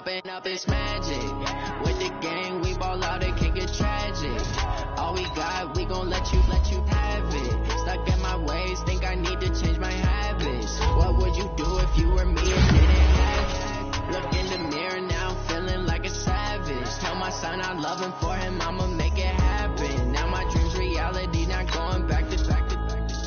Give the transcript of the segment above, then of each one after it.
up, it's magic. With the gang, we ball out, it can get tragic. All we got, we gon' let you have it. Stuck in my ways, think I need to change my habits. What would you do if you were me and didn't have it? Look in the mirror now, feeling like a savage. Tell my son I love him, for him I'ma make it happen. Now my dream's reality, not going back to.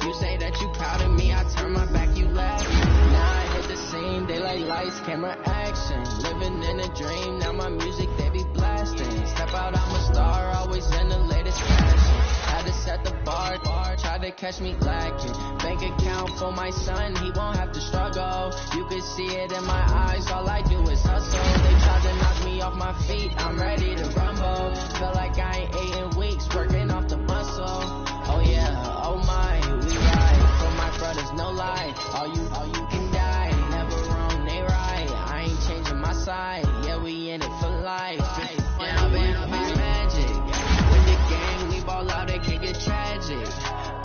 You say that you proud of me, I turn my back, you laugh. Now I hit the scene, they like lights, camera, action. Living in a dream, now my music they be blasting. Step out, I'm a star, always in the latest fashion. Had to set the bar, try to catch me lacking. Bank account for my son, he won't have to struggle. You can see it in my eyes, all I do is hustle. They tried to knock me off my feet, I'm ready to rumble. Feel like I ain't ate in weeks, working off the muscle. Oh yeah, oh my, we ride for my brothers, no lie. All you can die, never wrong, they right. I ain't changing my side, yeah, we in it for life. Now it's magic. With the gang, we ball out, it can get tragic.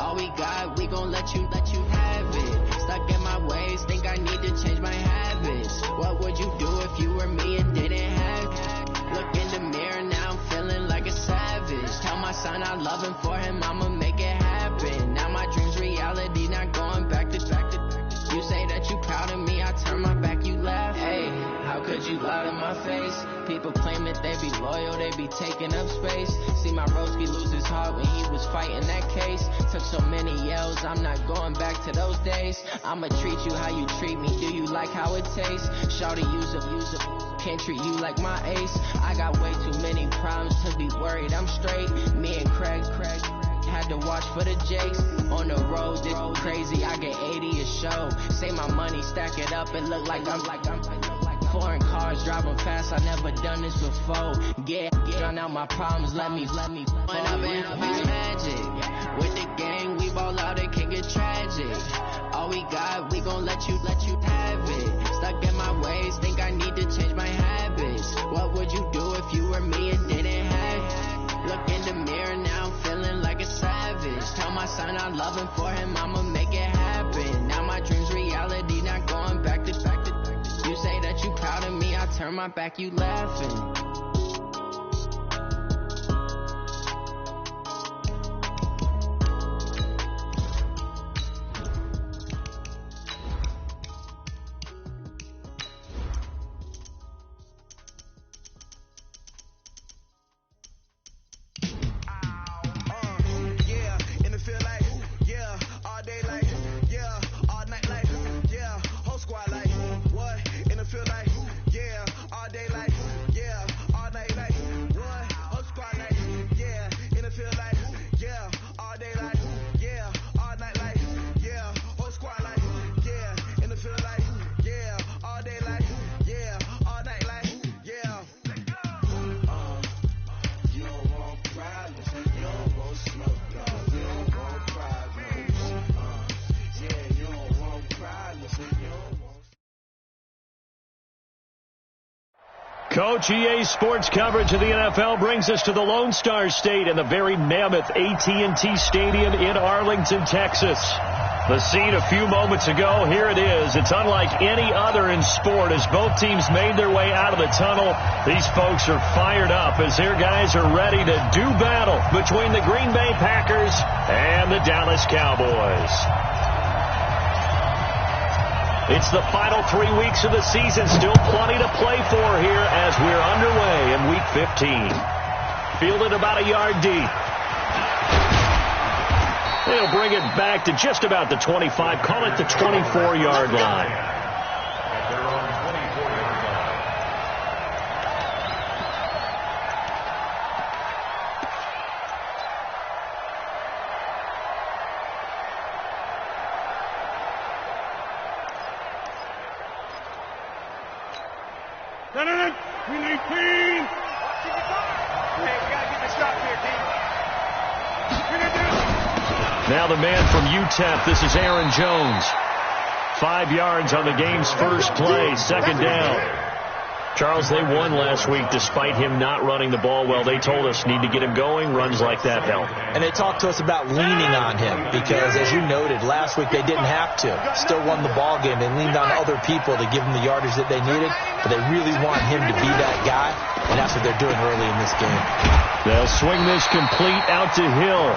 All we got, we gon' let you have it. Stuck in my ways, think I need to change my habits. What would you do if you were me and didn't have it? Look in the mirror now, I'm feeling like a savage. Tell my son I love him, for him I'ma make it happen. Now my dream's reality, not going back to. You say that you proud of me, I turn my back, you laugh. Hey, how could you lie to my face? People claim that they be loyal, they be taking up space. See my Roski lose his heart when he was fighting that case. Took so many yells, I'm not going back to those days. I'ma treat you how you treat me, do you like how it tastes? Shawty, use up, can't treat you like my ace. I got way too many problems to be worried, I'm straight. Me and Craig had to watch for the Jakes. On the road, it's crazy, I get 80 a show. Say my money, stack it up, it look like I'm foreign cars, driving fast, I never done this before. Drown out my problems, let me point up and be magic. With the gang, we ball out, it can get tragic. All we got, we gon' let you have it. Stuck in my ways, think I need to change my habits. What would you do if you were me and didn't have it? Look in the mirror now, I'm feeling like a savage. Tell my son I love him, for him I'ma make it happen. Now my dream's reality, not going back to. You say that you proud of me, I turn my back, you laughing. Coach, EA Sports coverage of the NFL brings us to the Lone Star State and the very mammoth AT&T Stadium in Arlington, Texas. The scene a few moments ago, here it is. It's unlike any other in sport as both teams made their way out of the tunnel. These folks are fired up as their guys are ready to do battle between the Green Bay Packers and the Dallas Cowboys. It's the final 3 weeks of the season. Still plenty to play for here as we're underway in Week 15. Fielded about a yard deep. They'll bring it back to just about the 25. Call it the 24-yard line. Now the man from UTEP, this is Aaron Jones. 5 yards on the game's first play, second down. Charles, they won last week despite him not running the ball well. They told us need to get him going. Runs like that help. And they talked to us about leaning on him because, as you noted, last week they didn't have to. Still won the ball game. They leaned on other people to give them the yardage that they needed, but they really want him to be that guy, and that's what they're doing early in this game. They'll swing this complete out to Hill.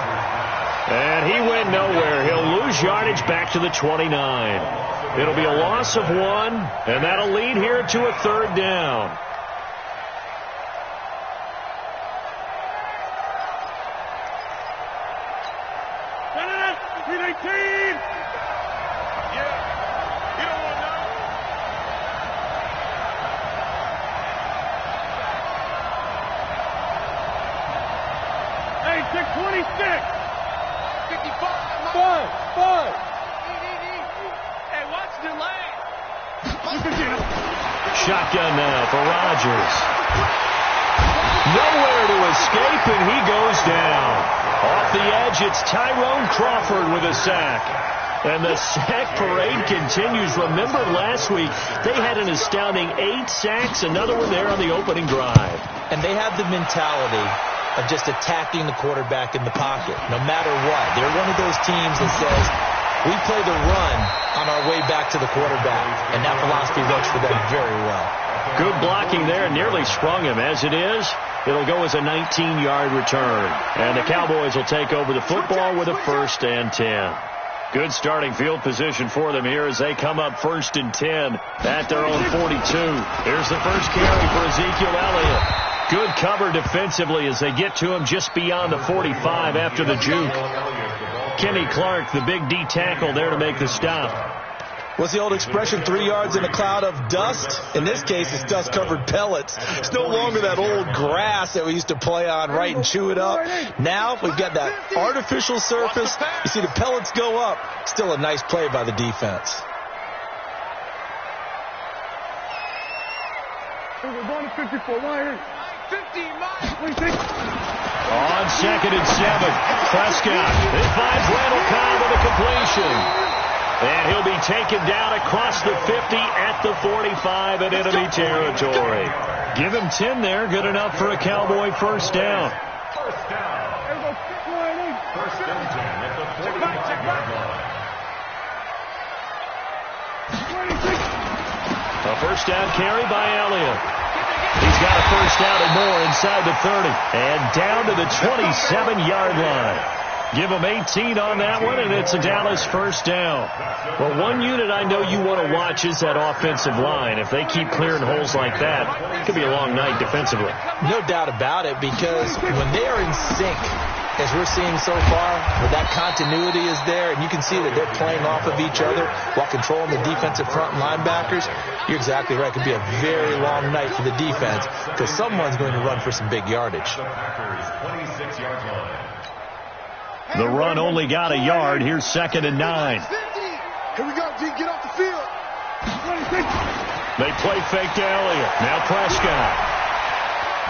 And he went nowhere. He'll lose yardage back to the 29. It'll be a loss of 1, and that'll lead here to a 3rd down. Hey, 626. 55. 5. Hey, watch the lane. Shotgun now for Rodgers. Nowhere to escape, and he goes down. Off the edge, it's Tyrone Crawford with a sack. And the sack parade continues. Remember last week, they had an astounding 8 sacks, another one there on the opening drive. And they have the mentality of just attacking the quarterback in the pocket, no matter what. They're one of those teams that says, we play the run on our way back to the quarterback, and that philosophy works for them very well. Good blocking there, nearly sprung him. As it is, it'll go as a 19-yard return. And the Cowboys will take over the football with a 1st and 10. Good starting field position for them here as they come up 1st and 10 at their own 42. Here's the first carry for Ezekiel Elliott. Good cover defensively as they get to him just beyond the 45 after the juke. Kenny Clark, the big D tackle there to make the stop. What's the old expression, 3 yards in a cloud of dust? In this case, it's dust-covered pellets. It's no longer that old grass that we used to play on, right, and chew it up. Now we've got that artificial surface. You see the pellets go up. Still a nice play by the defense. We're going to 54. Why? 50 miles. On 2nd and 7, Prescott. It finds Randall Cobb with a completion. And he'll be taken down across the 50 at the 45 in enemy territory. Give him 10 there. Good enough for a Cowboy 1st down. First and 10 at the 45-yard line. A 1st down carry by Elliott. He's got a 1st down and more inside the 30. And down to the 27-yard line. Give them 18 on that one, and it's a Dallas 1st down. Well, one unit I know you want to watch is that offensive line. If they keep clearing holes like that, it could be a long night defensively. No doubt about it, because when they are in sync, as we're seeing so far, where that continuity is there, and you can see that they're playing off of each other while controlling the defensive front and linebackers, you're exactly right. It could be a very long night for the defense because someone's going to run for some big yardage. The run only got a yard. Here's 2nd and 9. Here we go, G. Get off the field. They play fake to Elliott. Now Prescott.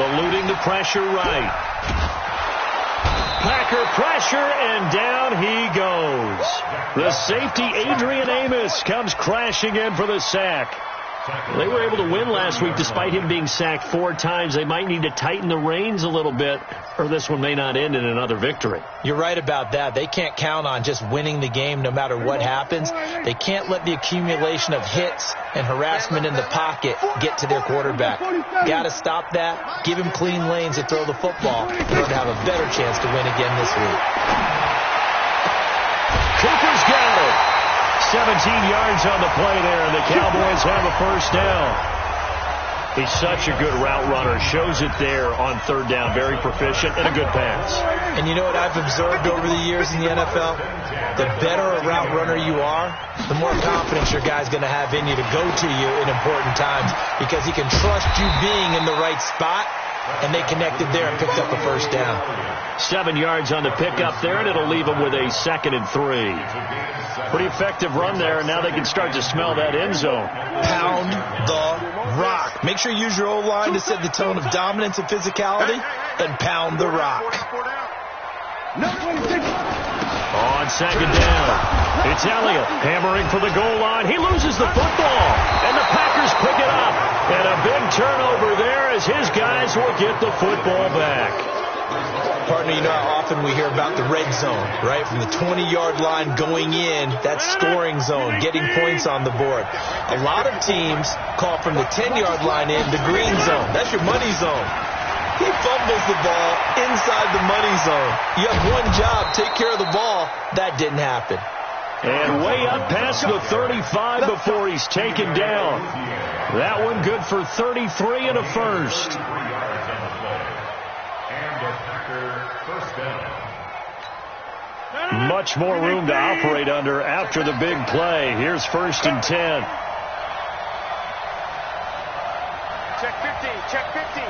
Eluding the pressure right. Packer pressure, and down he goes. The safety, Adrian Amos, comes crashing in for the sack. They were able to win last week despite him being sacked 4 times. They might need to tighten the reins a little bit, or this one may not end in another victory. You're right about that. They can't count on just winning the game no matter what happens. They can't let the accumulation of hits and harassment in the pocket get to their quarterback. Got to stop that, give him clean lanes to throw the football in order to have a better chance to win again this week. Cooper's got it. 17 yards on the play there, and the Cowboys have a 1st down. He's such a good route runner. Shows it there on 3rd down. Very proficient and a good pass. And you know what I've observed over the years in the NFL? The better a route runner you are, the more confidence your guy's going to have in you to go to you in important times because he can trust you being in the right spot, and they connected there and picked up a 1st down. 7 yards on the pickup there, and it'll leave them with a 2nd and 3. Pretty effective run there, and now they can start to smell that end zone. Pound the rock. Make sure you use your O-line to set the tone of dominance and physicality, and pound the rock. On 2nd down, it's Elliott hammering for the goal line. He loses the football, and the Packers pick it up. And a big turnover there as his guys will get the football back. Partner, you know how often we hear about the red zone, right? From the 20-yard line going in, that scoring zone, getting points on the board. A lot of teams call from the 10-yard line in the green zone. That's your money zone. He fumbles the ball inside the money zone. You have one job, take care of the ball. That didn't happen. And way up past the 35 before he's taken down. That one good for 33 and a first. Much more room to operate under after the big play. Here's 1st and 10. Check 50, check 50.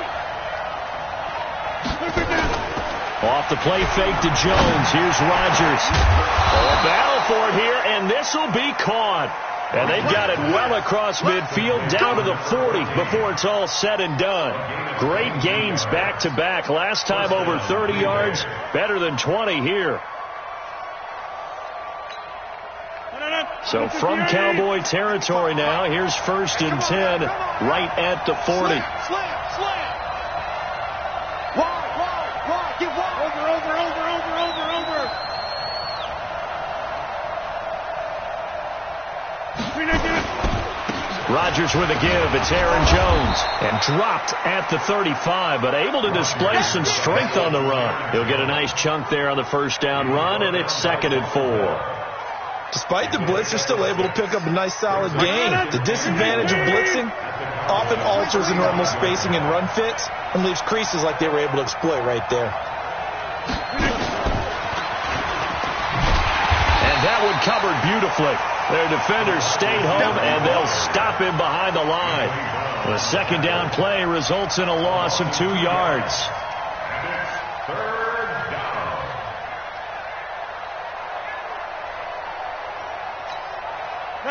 Off the play fake to Jones. Here's Rodgers. A battle for it here, and this will be caught. And they've got it well across midfield, down to the 40 before it's all said and done. Great gains back-to-back. Last time over 30 yards, better than 20 here. So from Cowboy territory now, here's 1st and 10, right at the 40. Slam. Wide. Get wide. Over. Rodgers with a give. It's Aaron Jones. And dropped at the 35, but able to display some strength on the run. He'll get a nice chunk there on the first down run, and it's 2nd and 4. Despite the blitz, they're still able to pick up a nice solid gain. The disadvantage of blitzing often alters the normal spacing and run fits and leaves creases like they were able to exploit right there. And that one covered beautifully. Their defenders stayed home, and they'll stop him behind the line. The second down play results in a loss of 2 yards.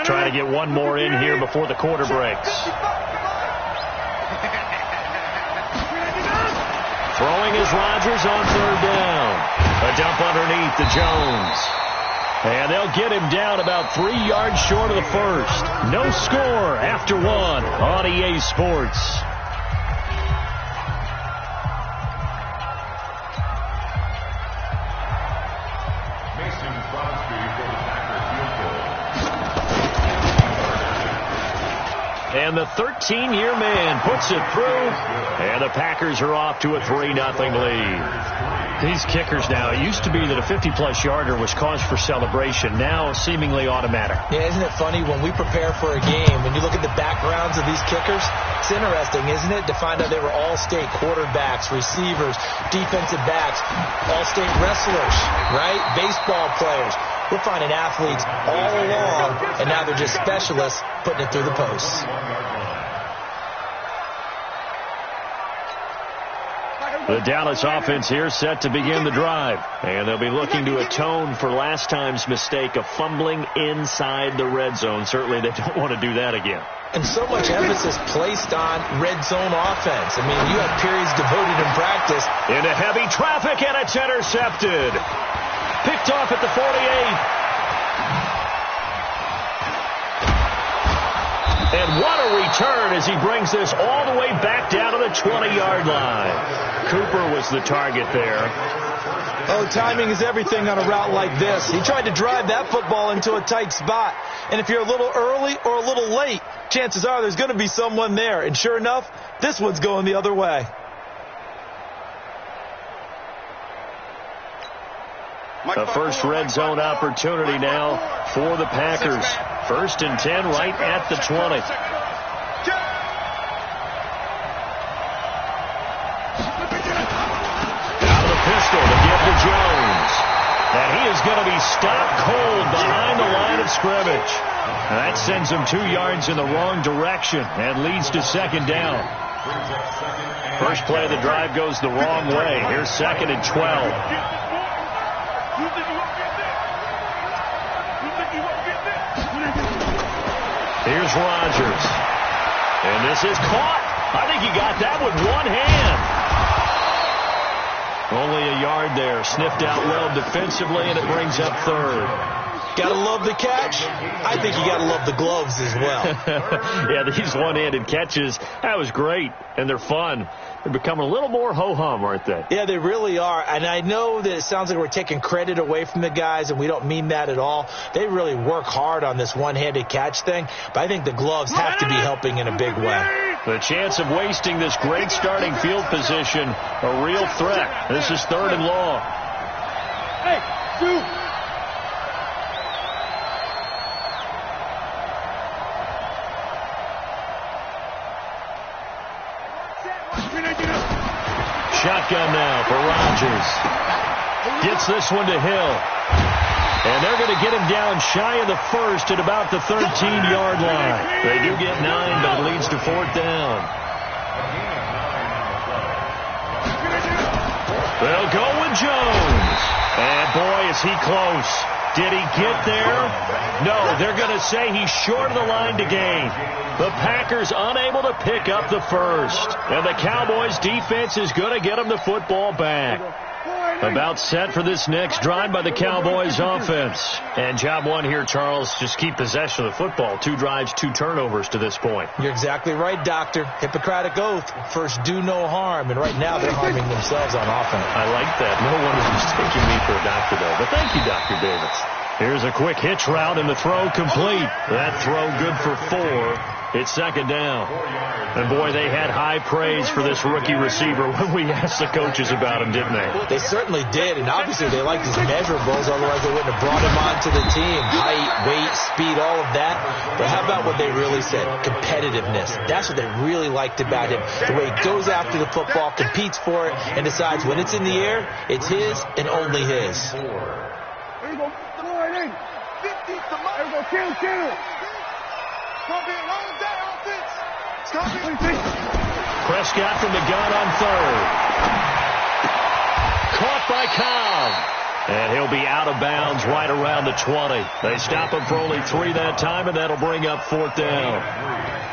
Trying to get one more in here before the quarter breaks. Throwing is Rodgers on 3rd down. A dump underneath to Jones. And they'll get him down about 3 yards short of the first. No score after 1 on EA Sports. And the 13-year man puts it through, and the Packers are off to a 3-0 lead. These kickers now, it used to be that a 50-plus yarder was cause for celebration, now seemingly automatic. Yeah, isn't it funny when we prepare for a game, when you look at the backgrounds of these kickers, it's interesting, isn't it, to find out they were all-state quarterbacks, receivers, defensive backs, all-state wrestlers, right? Baseball players. We're finding athletes all along, and now they're just specialists putting it through the posts. The Dallas offense here set to begin the drive. And they'll be looking to atone for last time's mistake of fumbling inside the red zone. Certainly they don't want to do that again. And so much emphasis placed on red zone offense. I mean, you have periods devoted in practice. Into heavy traffic, and it's intercepted. Picked off at the 48. And what a return as he brings this all the way back down to the 20-yard line. Cooper was the target there. Oh, timing is everything on a route like this. He tried to drive that football into a tight spot. And if you're a little early or a little late, chances are there's going to be someone there. And sure enough, this one's going the other way. A first red zone opportunity now for the Packers. 1st and 10 right at the 20. Out of the pistol to give to Jones. And he is going to be stopped cold behind the line of scrimmage. And that sends him 2 yards in the wrong direction and leads to 2nd down. First play of the drive goes the wrong way. Here's 2nd and 12. Here's Rodgers. And this is caught. I think he got that with one hand. Only a yard there. Sniffed out well defensively, and it brings up 3rd. Gotta love the catch. I think you gotta love the gloves as well. Yeah, these one-handed catches, that was great, and they're fun. They're becoming a little more ho-hum, aren't they? Yeah, they really are. And I know that it sounds like we're taking credit away from the guys, and we don't mean that at all. They really work hard on this one-handed catch thing, but I think the gloves have to be helping in a big way. The chance of wasting this great starting field position, a real threat. This is 3rd and long. Hey, shoot! Shotgun now for Rodgers. Gets this one to Hill. And they're going to get him down shy of the first at about the 13-yard line. They do get 9, but it leads to 4th down. They'll go with Jones. And boy, is he close. Did he get there? No, they're going to say he's short of the line to gain. The Packers unable to pick up the first. And the Cowboys defense is going to get them the football back. About set for this next drive by the Cowboys offense. And job one here, Charles, just keep possession of the football. 2 drives, 2 turnovers to this point. You're exactly right, Doctor. Hippocratic oath. First, do no harm. And right now, they're harming themselves on offense. I like that. No one is mistaking me for a doctor, though. But thank you, Dr. Davis. Here's a quick hitch route, and the throw complete. That throw good for 4. It's 2nd down. And, boy, they had high praise for this rookie receiver when we asked the coaches about him, didn't they? They certainly did, and obviously they liked his measurables, otherwise they wouldn't have brought him onto the team. Height, weight, speed, all of that. But how about what they really said? Competitiveness. That's what they really liked about him. The way he goes after the football, competes for it, and decides when it's in the air, it's his and only his. There you go. Come on, in. 50. There you go. Kill. It's going to be a long day, offense. It's going to be. Prescott from the gun on 3rd. Caught by Cobb. And he'll be out of bounds right around the 20. They stop him for only 3 that time, and that'll bring up 4th down.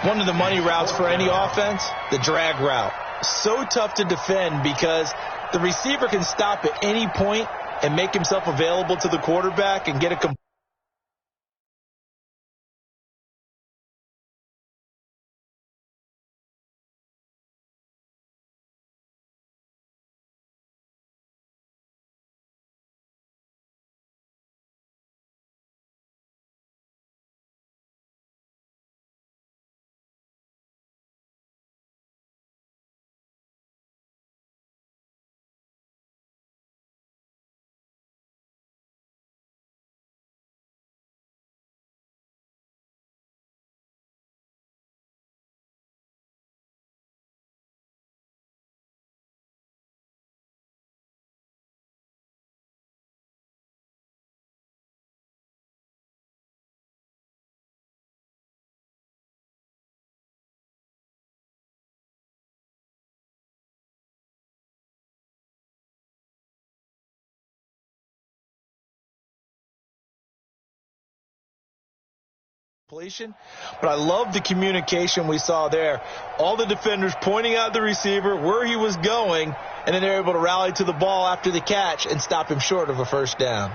One of the money routes for any offense, the drag route. So tough to defend because the receiver can stop at any point and make himself available to the quarterback and get a complete. But I love the communication we saw there. All the defenders pointing out the receiver, where he was going, and then they're able to rally to the ball after the catch and stop him short of a 1st down.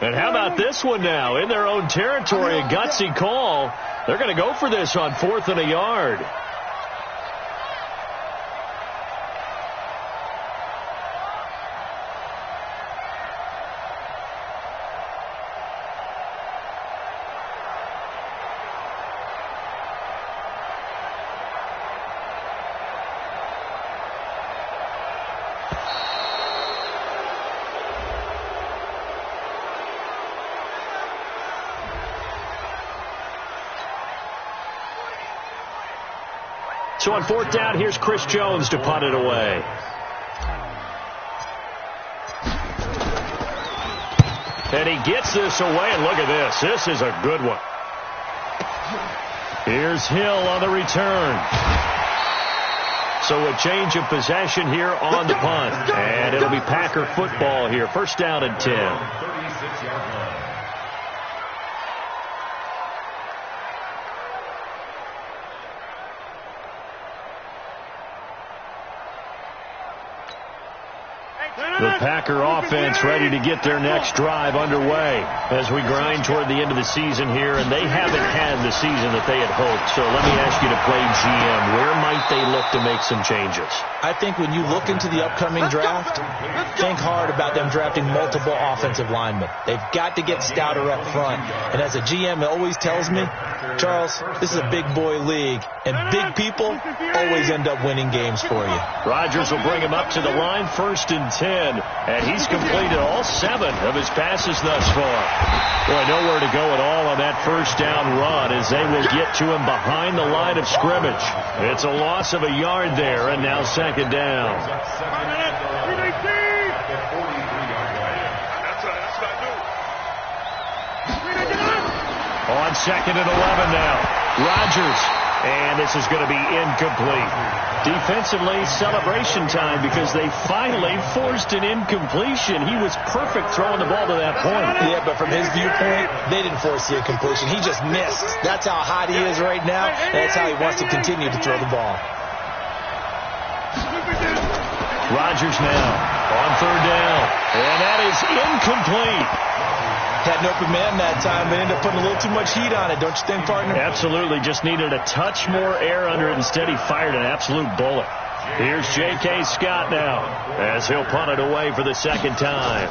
And how about this one now? In their own territory, a gutsy call. They're going to go for this on 4th and a yard. So on 4th down, here's Chris Jones to punt it away. And he gets this away, and look at this. This is a good one. Here's Hill on the return. So a change of possession here on the punt. And it'll be Packer football here. 1st down and 10. 36-yard line. The Packer offense ready to get their next drive underway as we grind toward the end of the season here, and they haven't had the season that they had hoped. So let me ask you to play GM. Where might they look to make some changes? I think when you look into the upcoming draft, think hard about them drafting multiple offensive linemen. They've got to get stouter up front. And as a GM, it always tells me, Charles, this is a big boy league, and big people always end up winning games for you. Rodgers will bring him up to the line, 1st and 10, and he's completed all 7 of his passes thus far. Boy, nowhere to go at all on that first down run as they will get to him behind the line of scrimmage. It's a loss of a yard there, and now 2nd down. On 2nd and 11 now. Rodgers. And this is going to be incomplete. Defensively, celebration time because they finally forced an incompletion. He was perfect throwing the ball to that point. Yeah, but from his viewpoint, they didn't force the incompletion. He just missed. That's how hot he is right now, and that's how he wants to continue to throw the ball. Rodgers now on 3rd down. And that is incomplete. Had an open man that time, but ended up putting a little too much heat on it, don't you think, partner? Absolutely. Just needed a touch more air under it. Instead, he fired an absolute bullet. Here's J.K. Scott now as he'll punt it away for the 2nd time.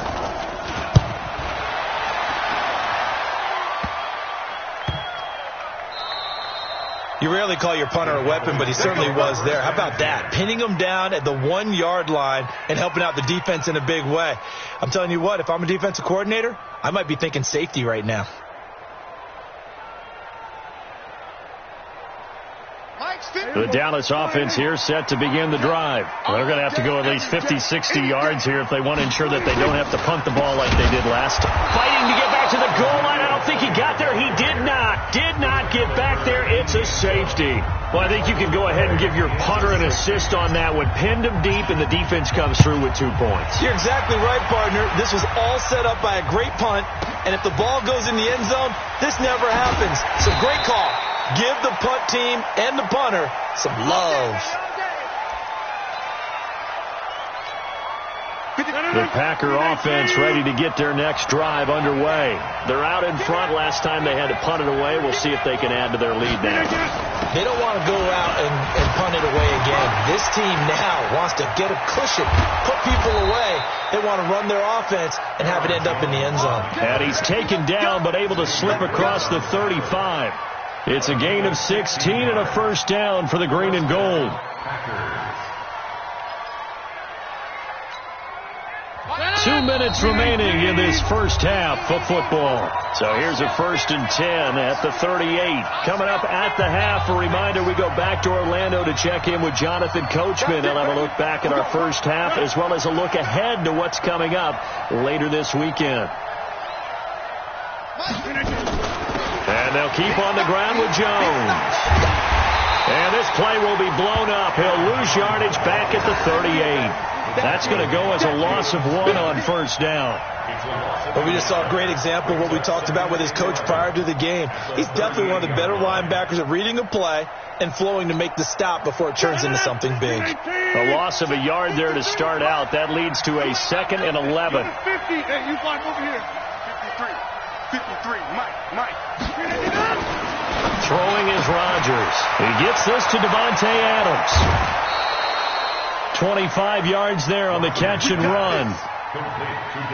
You rarely call your punter a weapon, but he certainly was there. How about that? Pinning him down at the 1-yard line and helping out the defense in a big way. I'm telling you what, if I'm a defensive coordinator, I might be thinking safety right now. The Dallas offense here set to begin the drive. They're going to have to go at least 50, 60 yards here if they want to ensure that they don't have to punt the ball like they did last time. Fighting to get back to the goal line. I don't think he got there. He did not get back there. It's a safety. Well, I think you can go ahead and give your punter an assist on that one. Pinned him deep, and the defense comes through with 2 points. You're exactly right, partner. This was all set up by a great punt, and if the ball goes in the end zone, this never happens. So great call. Give the punt team and the punter some love. The Packer offense ready to get their next drive underway. They're out in front. Last time they had to punt it away. We'll see if they can add to their lead now. They don't want to go out and punt it away again. This team now wants to get a cushion, put people away. They want to run their offense and have it end up in the end zone. And he's taken down but able to slip across the 35. It's a gain of 16 and a 1st down for the green and gold. Two minutes remaining in this first half of football. So here's a 1st and 10 at the 38. Coming up at the half, a reminder, we go back to Orlando to check in with Jonathan Coachman. He'll have a look back at our first half as well as a look ahead to what's coming up later this weekend. And they'll keep on the ground with Jones. And this play will be blown up. He'll lose yardage back at the 38. That's going to go as a loss of 1 on 1st down. Well, we just saw a great example of what we talked about with his coach prior to the game. He's definitely one of the better linebackers at reading a play and flowing to make the stop before it turns into something big. A loss of a yard there to start out. That leads to a 2nd and 11. 50. Hey, you block over here. 53. Mike. Throwing is Rodgers. He gets this to Devontae Adams. 25 yards there on the catch and run.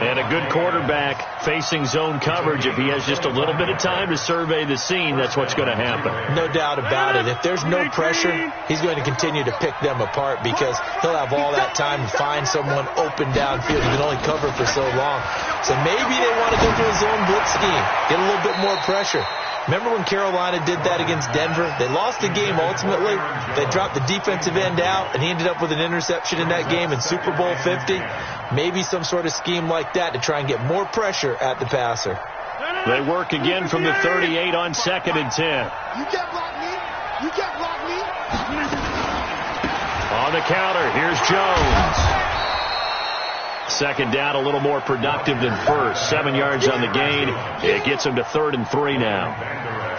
And a good quarterback facing zone coverage. If he has just a little bit of time to survey the scene, that's what's going to happen. No doubt about it. If there's no pressure, he's going to continue to pick them apart because he'll have all that time to find someone open downfield. He can only cover for so long. So maybe they want to go to a zone blitz scheme, get a little bit more pressure. Remember when Carolina did that against Denver? They lost the game ultimately. They dropped the defensive end out, and he ended up with an interception in that game in Super Bowl 50. Maybe some sort of scheme like that to try and get more pressure at the passer. They work again from the 38 on 2nd and 10. You can't block me. On the counter, here's Jones. 2nd down, a little more productive than 1st. 7 yards on the gain. It gets him to 3rd and 3 now.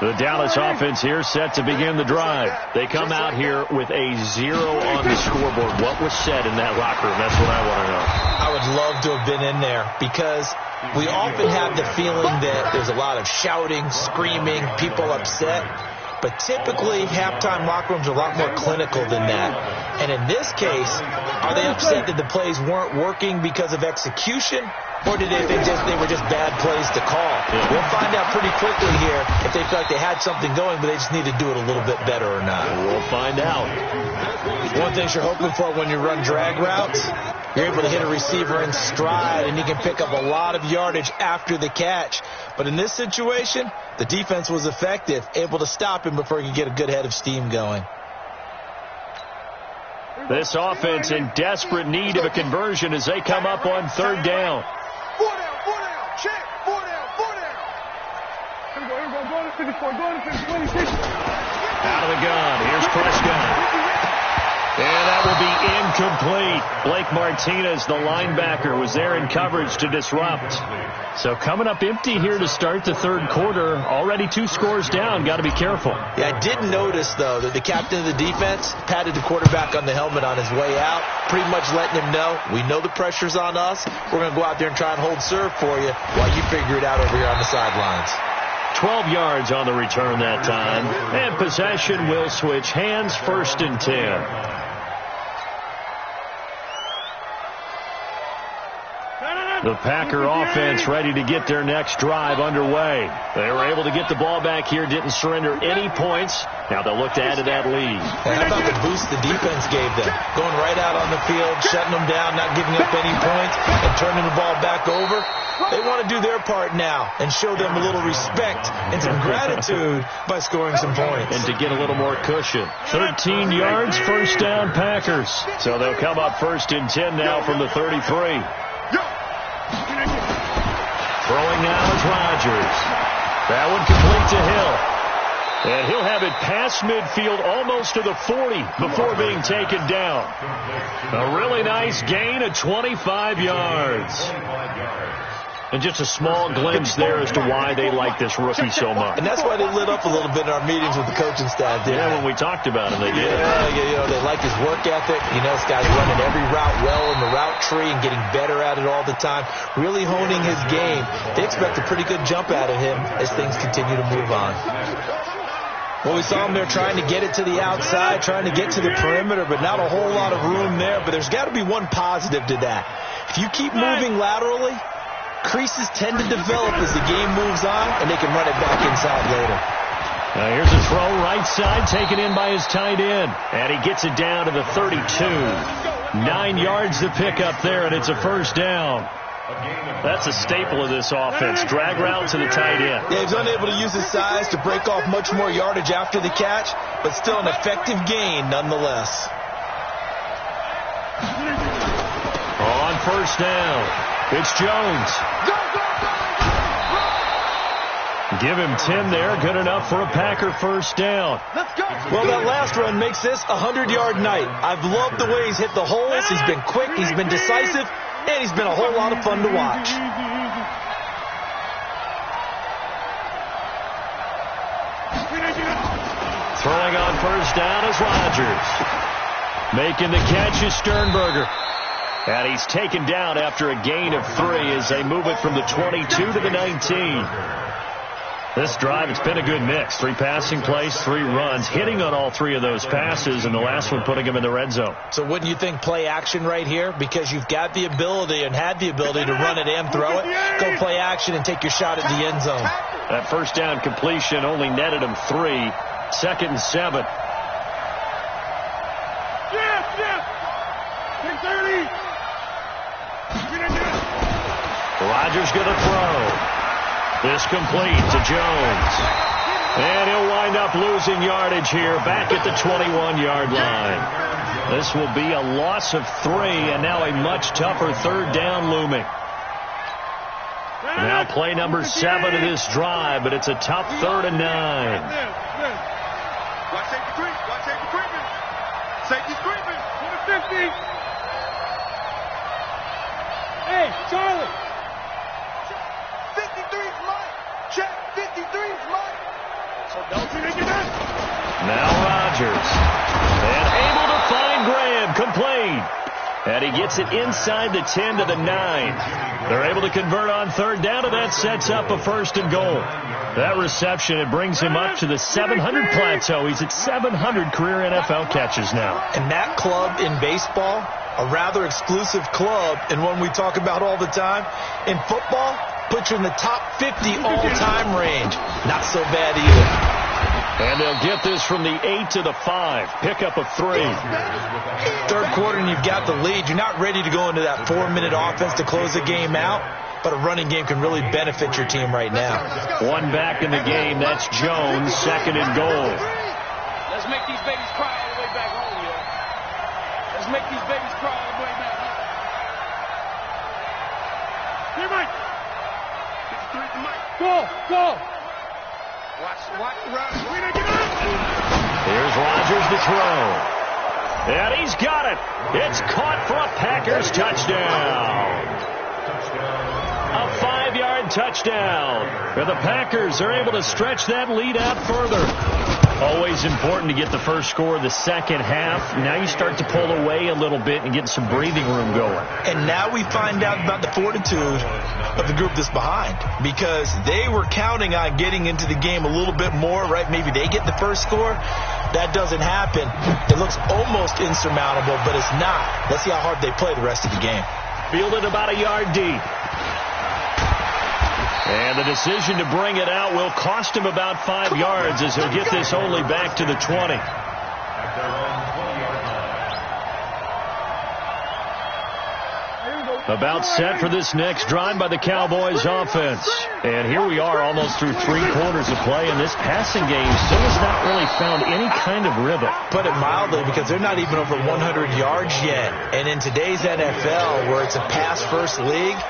The Dallas offense here set to begin the drive. They come out here with a 0 on the scoreboard. What was said in that locker room? That's what I want to know. I would love to have been in there because we often have the feeling that there's a lot of shouting, screaming, people upset. But typically, halftime locker rooms are a lot more clinical than that. And in this case, are they upset that the plays weren't working because of execution? Or did they think they were just bad plays to call? Yeah. We'll find out pretty quickly here if they feel like they had something going, but they just need to do it a little bit better or not. We'll find out. One thing you're hoping for when you run drag routes, you're able to hit a receiver in stride, and you can pick up a lot of yardage after the catch. But in this situation, the defense was effective, able to stop him before he could get a good head of steam going. This offense in desperate need of a conversion as they come up on third down. 4 down, check, 4 down. Here we go, go to 54, go to 26. Out of the gun, here's Prescott. And that will be incomplete. Blake Martinez, the linebacker, was there in coverage to disrupt. So coming up empty here to start the third quarter. Already 2 scores down. Got to be careful. Yeah, I did notice, though, that the captain of the defense patted the quarterback on the helmet on his way out, pretty much letting him know, we know the pressure's on us. We're going to go out there and try and hold serve for you while you figure it out over here on the sidelines. 12 yards on the return that time. And possession will switch hands, 1st and 10. The Packer offense ready to get their next drive underway. They were able to get the ball back here, didn't surrender any points. Now they'll look to add to that lead. And how about the boost the defense gave them? Going right out on the field, shutting them down, not giving up any points, and turning the ball back over. They want to do their part now and show them a little respect and some gratitude by scoring some points. And to get a little more cushion. 13 yards, 1st down Packers. So they'll come up 1st and 10 now from the 33. Throwing now is Rodgers. That one complete to Hill. And he'll have it past midfield almost to the 40 before being taken down. A really nice gain of 25 yards. And just a small glimpse there as to why they like this rookie so much. And that's why they lit up a little bit in our meetings with the coaching staff. Yeah, when we talked about him, they did. Yeah, they like his work ethic. You know, this guy's running every route well in the route tree and getting better at it all the time. Really honing his game. They expect a pretty good jump out of him as things continue to move on. Well, we saw him there trying to get it to the outside, trying to get to the perimeter, but not a whole lot of room there. But there's got to be one positive to that. If you keep moving laterally, creases tend to develop as the game moves on, and they can run it back inside later. Now here's a throw right side, taken in by his tight end. And he gets it down to the 32. 9 yards to pick up there, and it's a 1st down. That's a staple of this offense. Drag route to the tight end. Yeah, he's unable to use his size to break off much more yardage after the catch, but still an effective gain nonetheless. On 1st down. It's Jones. Give him 10 there. Good enough for a Packer 1st down. Well, that last run makes this a 100-yard night. I've loved the way he's hit the holes. He's been quick. He's been decisive. And he's been a whole lot of fun to watch. Throwing on 1st down is Rodgers. Making the catch is Sternberger. And he's taken down after a gain of 3 as they move it from the 22 to the 19. This drive, it's been a good mix. 3 passing plays, 3 runs, hitting on all 3 of those passes, and the last one putting him in the red zone. So wouldn't you think play action right here? Because you've got the ability and had the ability to run it and throw it. Go play action and take your shot at the end zone. That 1st down completion only netted him 3. 2nd and 7. Rodgers going to throw. This complete to Jones. And he'll wind up losing yardage here back at the 21-yard line. This will be a loss of 3 and now a much tougher 3rd down looming. Now play number 7 of this drive, but it's a tough 3rd and 9. Watch safety creep. Watch safety creeping. Safety's creeping. 50. Hey, Charlie. 53's Mike. Check. 53's Mike. Now Rodgers. And able to find Graham. Complete. And he gets it inside the 10 to the 9. They're able to convert on third down, and that sets up a 1st and goal. That reception, it brings him up to the 700 plateau. He's at 700 career NFL catches now. And that club in baseball, a rather exclusive club, and one we talk about all the time. In football, puts you in the top 50 all-time range. Not so bad either. And they'll get this from the 8 to the 5. Pickup of 3. Third quarter and you've got the lead. You're not ready to go into that 4-minute offense to close the game out, but a running game can really benefit your team right now. One back in the game. That's Jones, 2nd and goal. Let's make these babies cry all the way back home, yo. Let's make these babies cry all the way back home. Here, Mike. Go. Watch, Here's Rodgers to throw. And he's got it. It's caught for a Packers touchdown. A 5-yard touchdown. And the Packers are able to stretch that lead out further. Always important to get the first score of the second half. Now you start to pull away a little bit and get some breathing room going. And now we find out about the fortitude of the group that's behind, because they were counting on getting into the game a little bit more, right? Maybe they get the first score. That doesn't happen. It looks almost insurmountable, but it's not. Let's see how hard they play the rest of the game. Fielded about a yard deep. And the decision to bring it out will cost him about 5 yards, as he'll get this only back to the 20. About set for this next drive by the Cowboys offense. And here we are almost through 3 quarters of play, and this passing game still has not really found any kind of rhythm. Put it mildly, because they're not even over 100 yards yet. And in today's NFL, where it's a pass-first league,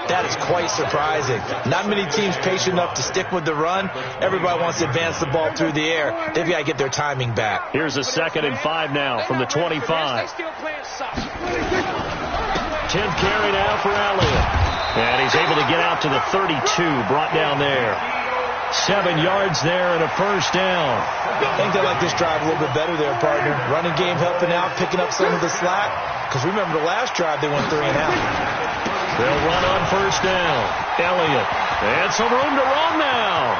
that is quite surprising. Not many teams patient enough to stick with the run. Everybody wants to advance the ball through the air. They've got to get their timing back. Here's a 2nd and 5 now from the 25. 10th carry now for Elliott. And he's able to get out to the 32, brought down there. 7 yards there and a 1st down. I think they like this drive a little bit better there, partner. Running game helping out, picking up some of the slack. Because remember the last drive, they went 3 and out. They'll run on 1st down. Elliott. And some room to run now.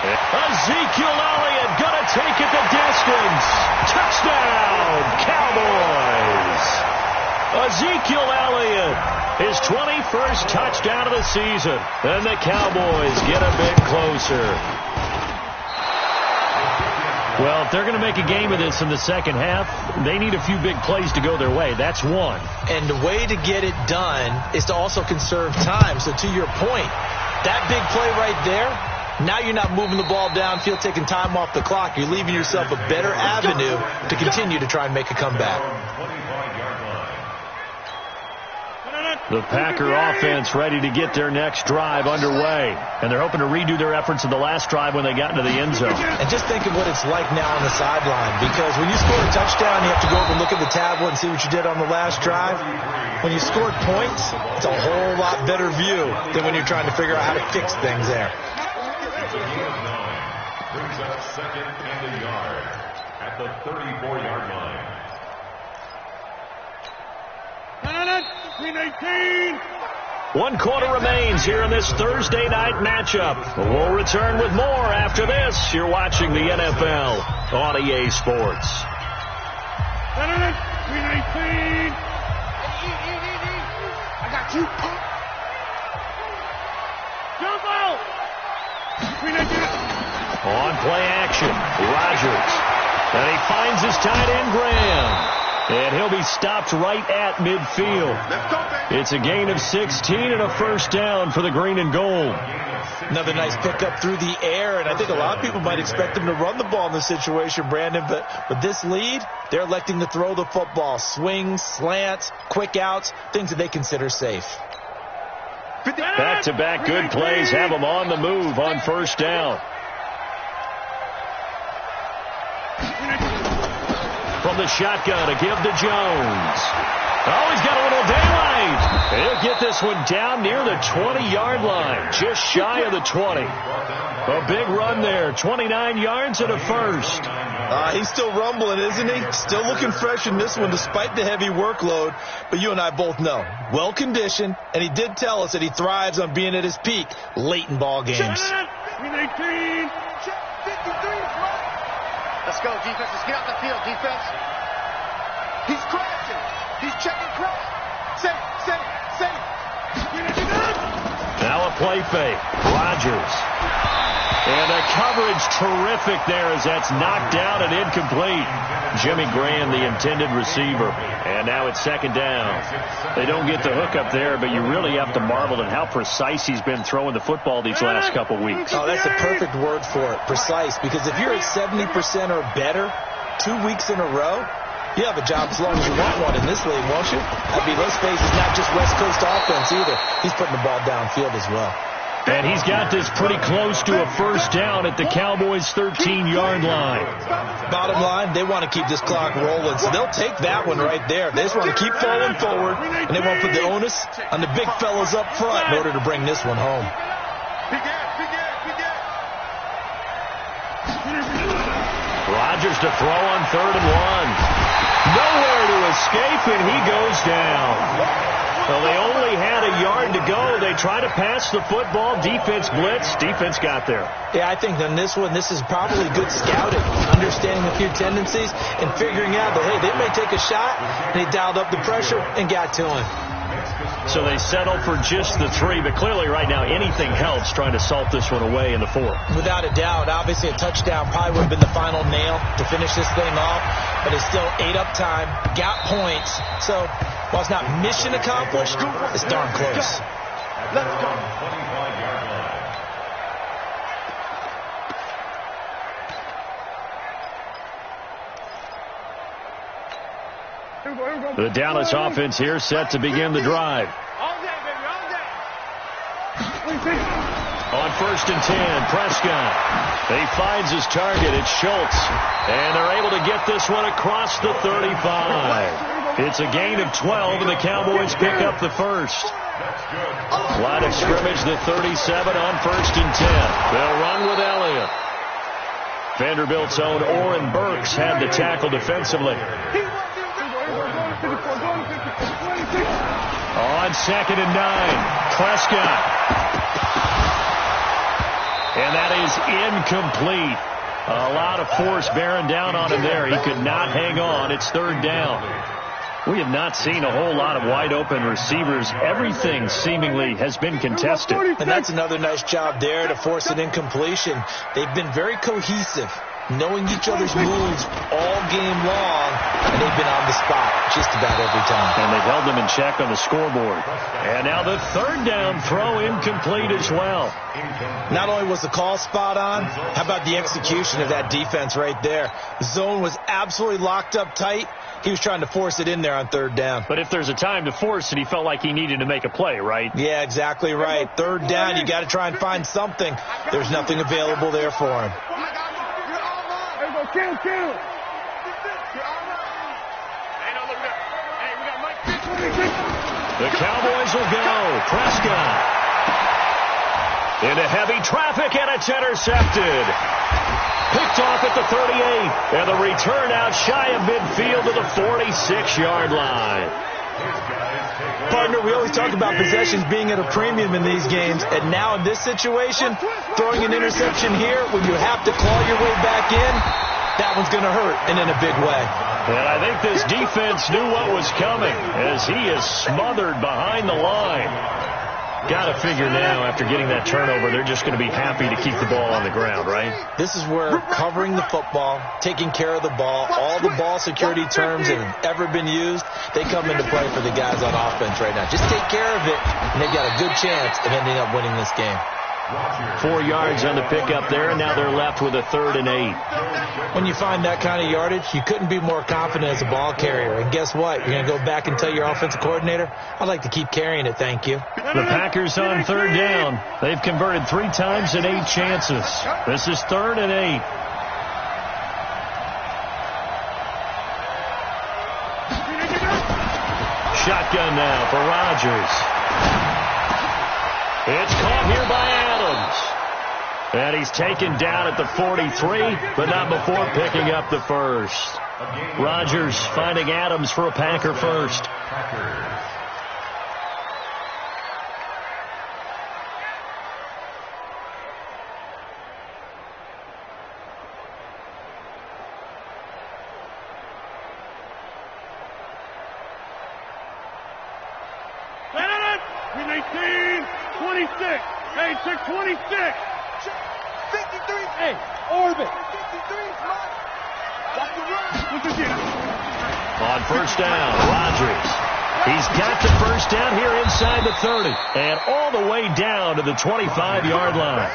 Ezekiel Elliott going to take it the distance. Touchdown, Cowboys. Ezekiel Elliott, his 21st touchdown of the season. And the Cowboys get a bit closer. Well, if they're going to make a game of this in the second half, they need a few big plays to go their way. That's one. And the way to get it done is to also conserve time. So to your point, that big play right there, now you're not moving the ball downfield, taking time off the clock. You're leaving yourself a better avenue to continue to try and make a comeback. The Packer offense ready to get their next drive underway. And they're hoping to redo their efforts of the last drive when they got into the end zone. And just think of what it's like now on the sideline. Because when you score a touchdown, you have to go over and look at the tablet and see what you did on the last drive. When you scored points, it's a whole lot better view than when you're trying to figure out how to fix things there. Brings up 2nd and a yard at the 34-yard line. 18. 1 quarter remains here in this Thursday night matchup. We'll return with more after this. You're watching the NFL on EA Sports. 319. I got you. Jump out. 319. On play action, Rodgers. And he finds his tight end, Graham. And he'll be stopped right at midfield. It's a gain of 16 and a 1st down for the green and gold. Another nice pickup through the air, and I think a lot of people might expect him to run the ball in this situation, Brandon, but with this lead, they're electing to throw the football. Swings, slants, quick outs, things that they consider safe. Back-to-back good plays have them on the move on 1st down. from the shotgun to give to Jones. Oh, he's got a little daylight. He'll get this one down near the 20-yard line, just shy of the 20. A big run there, 29 yards and a first. He's still rumbling, isn't he? Still looking fresh in this one despite the heavy workload. But you and I both know, well-conditioned, and he did tell us that he thrives on being at his peak late in ball games. 18. Check 53 is right. Let's go, defense. Let's get out the field, defense. He's crashing. He's checking crash. Safe. Now a play fake. Rodgers. And a coverage terrific there as that's knocked down and incomplete. Jimmy Graham, the intended receiver. And now it's second down. They don't get the hook up there, but you really have to marvel at how precise he's been throwing the football these last couple weeks. Oh, that's a perfect word for it, precise. Because if you're at 70% or better 2 weeks in a row, you have a job as long as you want one in this league, won't you? I mean, let's face it's not just West Coast offense either. He's putting the ball downfield as well. And he's got this pretty close to a first down at the Cowboys' 13-yard line. Bottom line, they want to keep this clock rolling, so they'll take that one right there. They just want to keep falling forward, and they won't put the onus on the big fellas up front in order to bring this one home. Rodgers to throw on 3rd and 1. Nowhere to escape, and he goes down. Well, they only had a yard to go. They try to pass the football. Defense blitz. Defense got there. Yeah, I think on this one, this is probably good scouting, understanding a few tendencies, and figuring out that, hey, they may take a shot, and they dialed up the pressure and got to him. So they settled for just the 3, but clearly right now anything helps trying to salt this one away in the 4th. Without a doubt, obviously a touchdown probably would have been the final nail to finish this thing off, but it's still ate up time, got points, so while it's not mission accomplished, it's darn close. Let's go. The Dallas offense here set to begin the drive. All day, baby, all day. On 1st and 10, Prescott. He finds his target. It's Schultz. And they're able to get this one across the 35. It's a gain of 12, and the Cowboys pick up the first. Line of scrimmage, the 37 on 1st and 10. They'll run with Elliott. Vanderbilt's own Oren Burks had the tackle defensively. On 2nd and 9, Prescott. And that is incomplete. A lot of force bearing down on him there. He could not hang on. It's 3rd down. We have not seen a whole lot of wide-open receivers. Everything seemingly has been contested. And that's another nice job there to force an incompletion. They've been very cohesive, knowing each other's moves all game long, and they've been on the spot just about every time. And they've held them in check on the scoreboard. And now the 3rd down throw incomplete as well. Not only was the call spot on, how about the execution of that defense right there? The zone was absolutely locked up tight. He was trying to force it in there on 3rd down. But if there's a time to force it, he felt like he needed to make a play, right? Yeah, exactly right. 3rd down, you got to try and find something. There's nothing available there for him. Kill. The Cowboys will go. Prescott. Into heavy traffic, and it's intercepted. Picked off at the 38. And the return out shy of midfield to the 46-yard line. Partner, we always talk about possessions being at a premium in these games, and now in this situation, throwing an interception here when you have to claw your way back in, that one's going to hurt, and in a big way. And I think this defense knew what was coming as he is smothered behind the line. Got to figure now, after getting that turnover, they're just going to be happy to keep the ball on the ground, right? This is where covering the football, taking care of the ball, all the ball security terms that have ever been used, they come into play for the guys on offense right now. Just take care of it, and they've got a good chance of ending up winning this game. 4 yards on the pickup there, and now they're left with a 3rd and 8. When you find that kind of yardage, you couldn't be more confident as a ball carrier. And guess what? You're going to go back and tell your offensive coordinator, I'd like to keep carrying it, thank you. The Packers on 3rd down. They've converted 3 times in 8 chances. This is 3rd and 8. shotgun now for Rodgers. It's caught here by Adams. And he's taken down at the 43, but not before picking up the first. Rodgers finding Adams for a Packer first. Hey, 626. 53. Hey, orbit. 53 is mine. On first down, Rodgers. He's got the first down here inside the 30 and all the way down to the 25-yard line.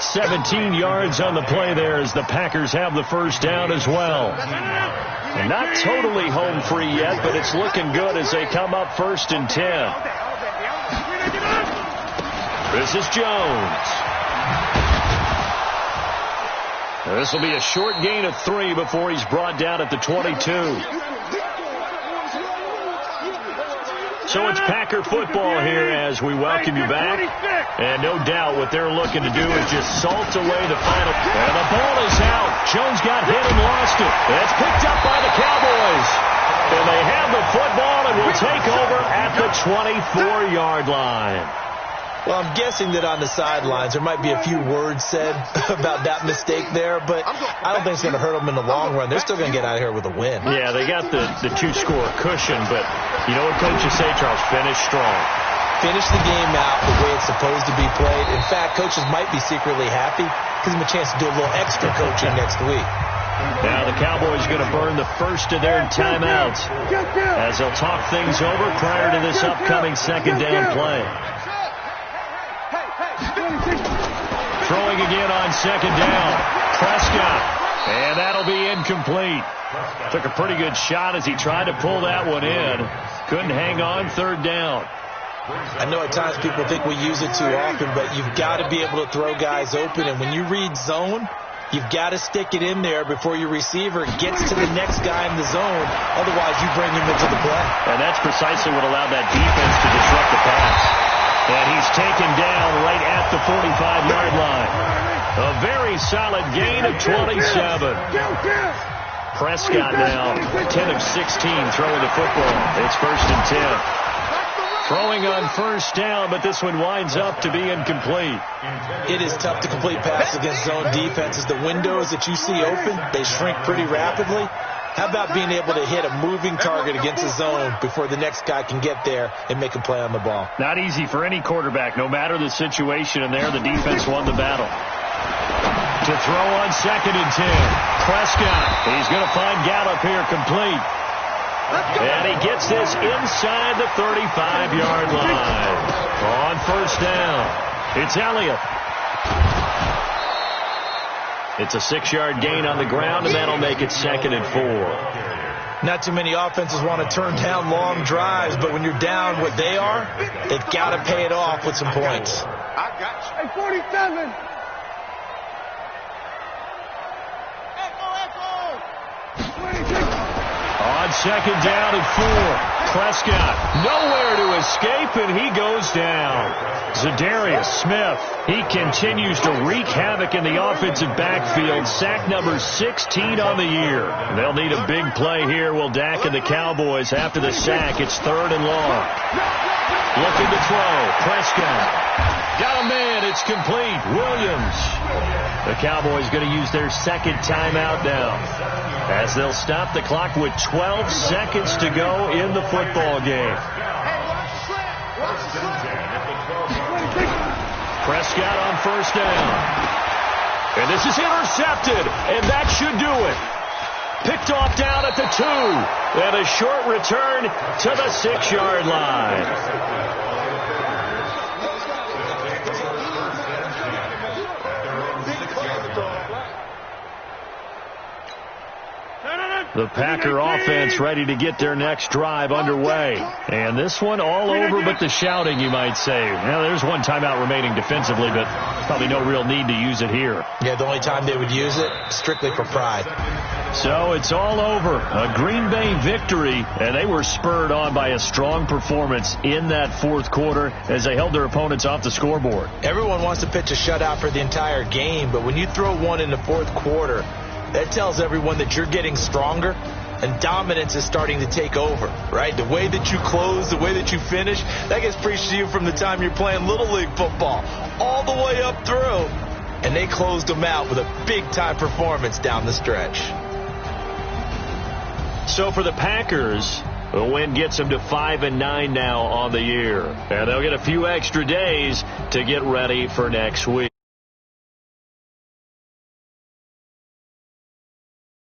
17 yards on the play there as the Packers have the first down as well. And not totally home free yet, but it's looking good as they come up 1st and 10. This is Jones. This will be a short gain of 3 before he's brought down at the 22. So it's Packer football here as we welcome you back. And no doubt what they're looking to do is just salt away the final. And the ball is out. Jones got hit and lost it. It's picked up by the Cowboys. And they have the football and will take over at the 24-yard line. Well, I'm guessing that on the sidelines there might be a few words said about that mistake there, but I don't think it's going to hurt them in the long run. They're still going to get out of here with a win. Yeah, they got the 2-score cushion, but you know what coaches say, Charles? Finish strong. Finish the game out the way it's supposed to be played. In fact, coaches might be secretly happy. Gives them a chance to do a little extra coaching next week. Now the Cowboys going to burn the first of their timeouts as they'll talk things over prior to this upcoming second down play. Throwing again on second down. Prescott. And that'll be incomplete. Took a pretty good shot as he tried to pull that one in. Couldn't hang on 3rd down. I know at times people think we use it too often, but you've got to be able to throw guys open. And when you read zone, you've got to stick it in there before your receiver gets to the next guy in the zone. Otherwise, you bring him into the play. And that's precisely what allowed that defense to disrupt the pass. And he's taken down right at the 45-yard line. A very solid gain of 27. Prescott now 10 of 16 throwing the football. It's 1st and 10. Throwing on first down, but this one winds up to be incomplete. It is tough to complete passes against zone defenses. The windows that you see open, they shrink pretty rapidly. How about being able to hit a moving target against a zone before the next guy can get there and make a play on the ball? Not easy for any quarterback, no matter the situation, and there the defense won the battle. To throw on 2nd and 10. Prescott, he's going to find Gallup here complete. And he gets this inside the 35-yard line. On first down, it's Elliott. It's a 6-yard gain on the ground, and that'll make it 2nd and 4. Not too many offenses want to turn down long drives, but when you're down what they are, they've got to pay it off with some points. I got you. Hey, 47. On second down and 4. Prescott nowhere to escape, and he goes down. Zadarius Smith, he continues to wreak havoc in the offensive backfield. Sack number 16 on the year. They'll need a big play here, will Dak and the Cowboys. After the sack, it's 3rd and long. Looking to throw. Prescott. Got a man. It's complete. Williams. The Cowboys going to use their 2nd timeout now, as they'll stop the clock with 12 seconds to go in the football game. Prescott on first down. And this is intercepted, and that should do it. Picked off down at the 2. And a short return to the 6-yard line. The Packer offense ready to get their next drive underway. And this one all over but the shouting, you might say. Now, there's one timeout remaining defensively, but probably no real need to use it here. Yeah, the only time they would use it, strictly for pride. So it's all over. A Green Bay victory, and they were spurred on by a strong performance in that fourth quarter as they held their opponents off the scoreboard. Everyone wants to pitch a shutout for the entire game, but when you throw one in the fourth quarter, that tells everyone that you're getting stronger and dominance is starting to take over, right? The way that you close, the way that you finish, that gets preached to you from the time you're playing Little League football all the way up through. And they closed them out with a big-time performance down the stretch. So for the Packers, the win gets them to 5-9 now on the year. And they'll get a few extra days to get ready for next week.